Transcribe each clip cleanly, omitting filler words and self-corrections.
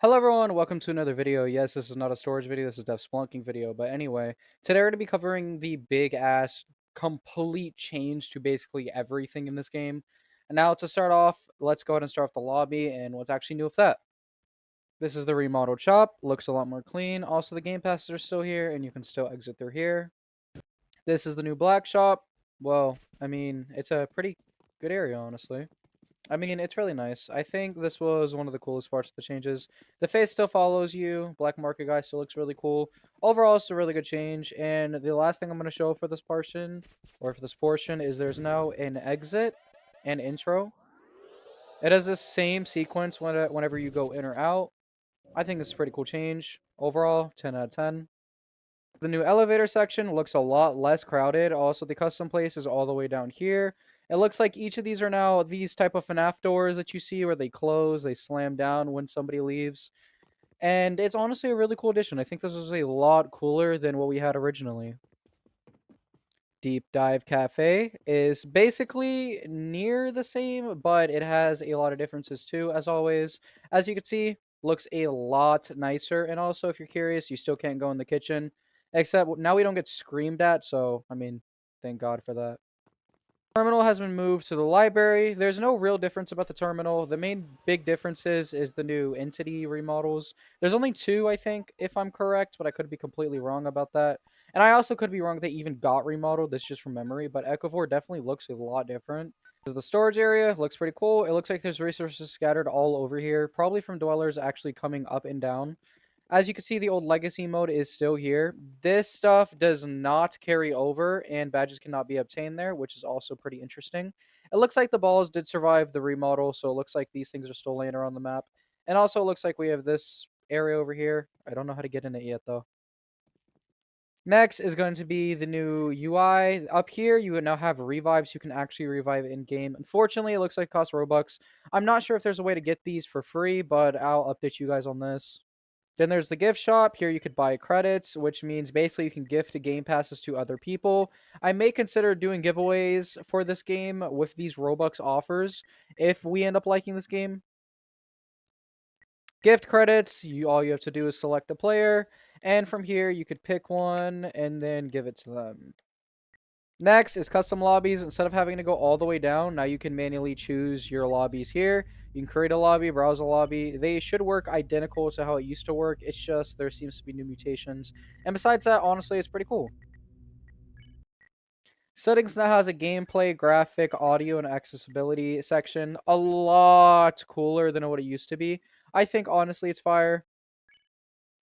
Hello everyone, welcome to another video. Yes, this is not a storage video, this is a Spelunking video, but anyway, today we're going to be covering the big ass complete change to basically everything in this game. And now to start off, let's go ahead and start off the lobby and what's actually new with that. This is the remodeled shop, looks a lot more clean. Also the game passes are still here and you can still exit through here. This is the new black shop. Well, I mean, it's a pretty good area honestly. I mean, it's really nice. I think this was one of the coolest parts of the changes. The face still follows you. Black market guy still looks really cool. Overall, it's a really good change. And the last thing I'm going to show for this portion, or for this portion, is there's now an exit and intro. It has the same sequence whenever you go in or out. I think it's a pretty cool change. Overall, 10 out of 10. The new elevator section looks a lot less crowded. Also, the custom place is all the way down here. It looks like each of these are now these type of FNAF doors that you see where they close, they slam down when somebody leaves. And it's honestly a really cool addition. I think this is a lot cooler than what we had originally. Deep Dive Cafe is basically near the same, but it has a lot of differences too, as always. As you can see, looks a lot nicer. And also, if you're curious, you still can't go in the kitchen. Except now we don't get screamed at, so, I mean, thank God for that. Terminal has been moved to the library. There's no real difference about the terminal. The main big difference is the new entity remodels. There's only two, I think, if I'm correct, but I could be completely wrong about that. And I also could be wrong they even got remodeled. This is just from memory, but Ecovore definitely looks a lot different. This is the storage area. Looks pretty cool. It looks like there's resources scattered all over here, probably from dwellers actually coming up and down. As you can see, the old legacy mode is still here. This stuff does not carry over, and badges cannot be obtained there, which is also pretty interesting. It looks like the balls did survive the remodel, so it looks like these things are still laying around the map. And also, it looks like we have this area over here. I don't know how to get in it yet, though. Next is going to be the new UI. Up here, you would now have revives. You can actually revive in-game. Unfortunately, it looks like it costs Robux. I'm not sure if there's a way to get these for free, but I'll update you guys on this. Then there's the gift shop. Here you could buy credits, which means basically you can gift game passes to other people. I may consider doing giveaways for this game with these Robux offers if we end up liking this game. Gift credits, all you have to do is select a player, and from here you could pick one and then give it to them. Next is custom lobbies. Instead of having to go all the way down, now you can manually choose your lobbies here. You can create a lobby, browse a lobby. They should work identical to how it used to work. It's just there seems to be new mutations. And besides that, honestly, it's pretty cool. Settings now has a gameplay, graphic, audio, and accessibility section. A lot cooler than what it used to be. I think, honestly, it's fire.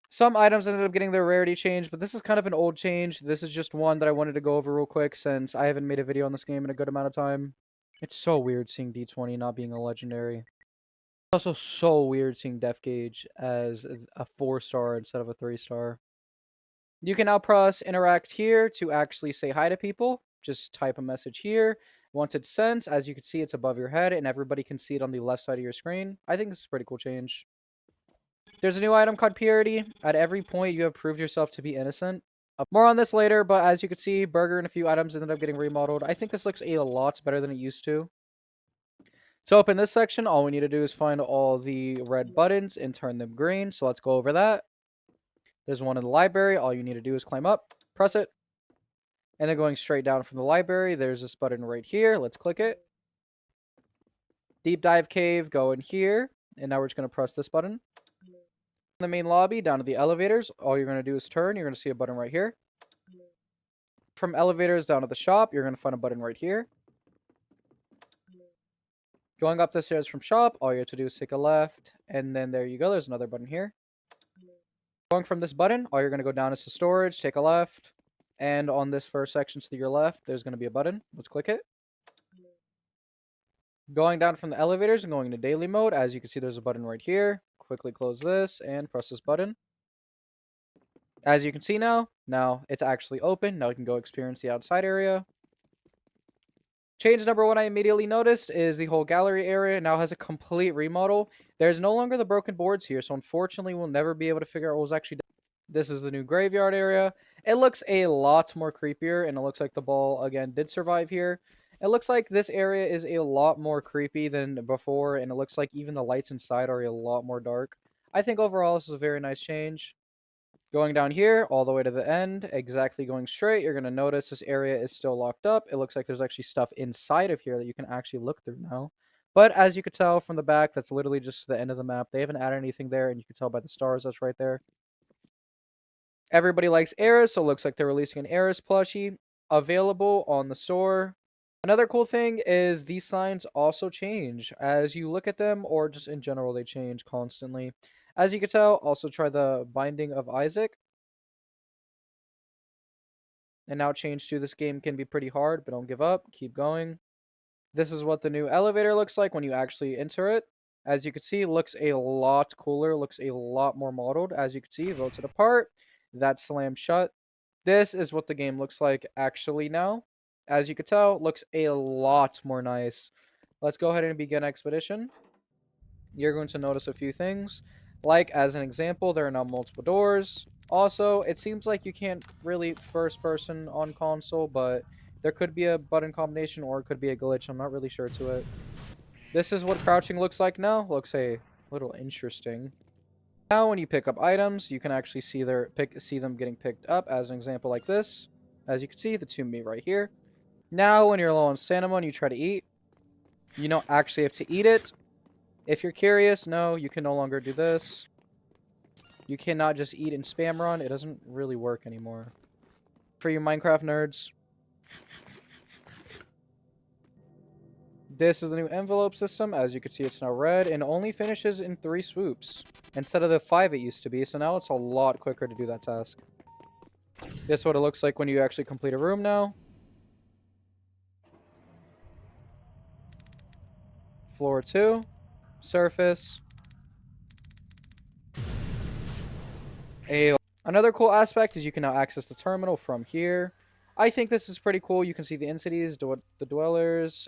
Some items ended up getting their rarity changed, but this is kind of an old change. This is just one that I wanted to go over real quick since I haven't made a video on this game in a good amount of time. It's so weird seeing D20 not being a legendary. Also so weird seeing Def Gauge as a 4-star instead of a 3-star. You can now press interact here to actually say hi to people. Just type a message here. Once it's sent, as you can see, it's above your head and everybody can see it on the left side of your screen. I think this is a pretty cool change. There's a new item called Purity. At every point, you have proved yourself to be innocent. More on this later, but as you can see, Burger and a few items ended up getting remodeled. I think this looks a lot better than it used to. To open this section, all we need to do is find all the red buttons and turn them green. So let's go over that. There's one in the library. All you need to do is climb up, press it. And then going straight down from the library, there's this button right here. Let's click it. Deep Dive Cave, go in here. And now we're just going to press this button. The main lobby down to the elevators, all you're going to do is turn. You're going to see a button right here. From elevators down to the shop, you're going to find a button right here. Going up the stairs from shop, all you have to do is take a left, and then there you go, there's another button here. Going from this button, all you're going to go down is to storage, take a left, and on this first section to your left, there's going to be a button. Let's click it. Going down from the elevators and going into daily mode, as you can see, there's a button right here. Quickly close this and press this button. As you can see now it's actually open. Now you can go experience the outside area. Change number one I immediately noticed is the whole gallery area now has a complete remodel. There's no longer the broken boards here, so unfortunately we'll never be able to figure out what was actually done. This is the new graveyard area. It looks a lot more creepier, and it looks like the ball, again, did survive here. It looks like this area is a lot more creepy than before, and it looks like even the lights inside are a lot more dark. I think overall this is a very nice change. Going down here, all the way to the end, exactly going straight, you're going to notice this area is still locked up. It looks like there's actually stuff inside of here that you can actually look through now. But as you could tell from the back, that's literally just the end of the map. They haven't added anything there, and you can tell by the stars that's right there. Everybody likes Eris, so it looks like they're releasing an Eris plushie available on the store. Another cool thing is these signs also change as you look at them, or just in general, they change constantly. As you can tell, also try the Binding of Isaac. And now change to this game can be pretty hard, but don't give up. Keep going. This is what the new elevator looks like when you actually enter it. As you can see, it looks a lot cooler, looks a lot more modeled. As you can see, votes it apart. That's slammed shut. This is what the game looks like actually now. As you can tell, it looks a lot more nice. Let's go ahead and begin expedition. You're going to notice a few things. Like, as an example, there are now multiple doors. Also, it seems like you can't really first person on console, but there could be a button combination or it could be a glitch. I'm not really sure to it. This is what crouching looks like now. Looks a little interesting. Now, when you pick up items, you can actually see them getting picked up. As an example, like this. As you can see, the two meat right here. Now, when you're low on stamina and you try to eat, you don't actually have to eat it. If you're curious, no, you can no longer do this. You cannot just eat and spam run. It doesn't really work anymore. For you Minecraft nerds, this is the new envelope system. As you can see, it's now red and only finishes in 3 swoops instead of the 5 it used to be. So now it's a lot quicker to do that task. This is what it looks like when you actually complete a room now. Floor 2, surface. Another cool aspect is you can now access the terminal from here. I think this is pretty cool. You can see the entities, the dwellers,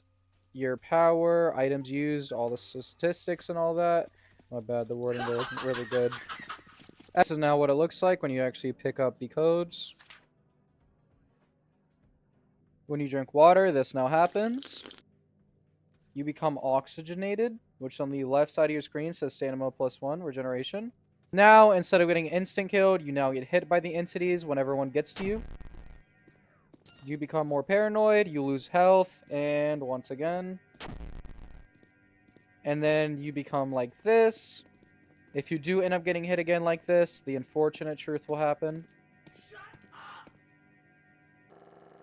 your power, items used, all the statistics and all that. My bad, the wording there isn't really good. This is now what it looks like when you actually pick up the codes. When you drink water, this now happens. You become oxygenated, which on the left side of your screen says stamina +1, regeneration. Now, instead of getting instant killed, you now get hit by the entities whenever one gets to you. You become more paranoid, you lose health, and once again. And then you become like this. If you do end up getting hit again like this, the unfortunate truth will happen.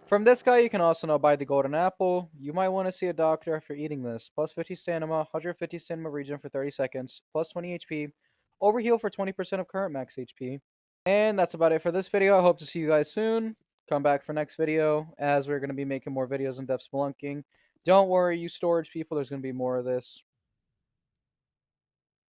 From this guy, you can also now buy the golden apple. You might want to see a doctor after eating this. Plus 50 stamina, 150 stamina regen for 30 seconds, plus 20 HP, overheal for 20% of current max HP. And that's about it for this video. I hope to see you guys soon. Come back for next video, as we're going to be making more videos in depth spelunking. Don't worry, you storage people, there's going to be more of this.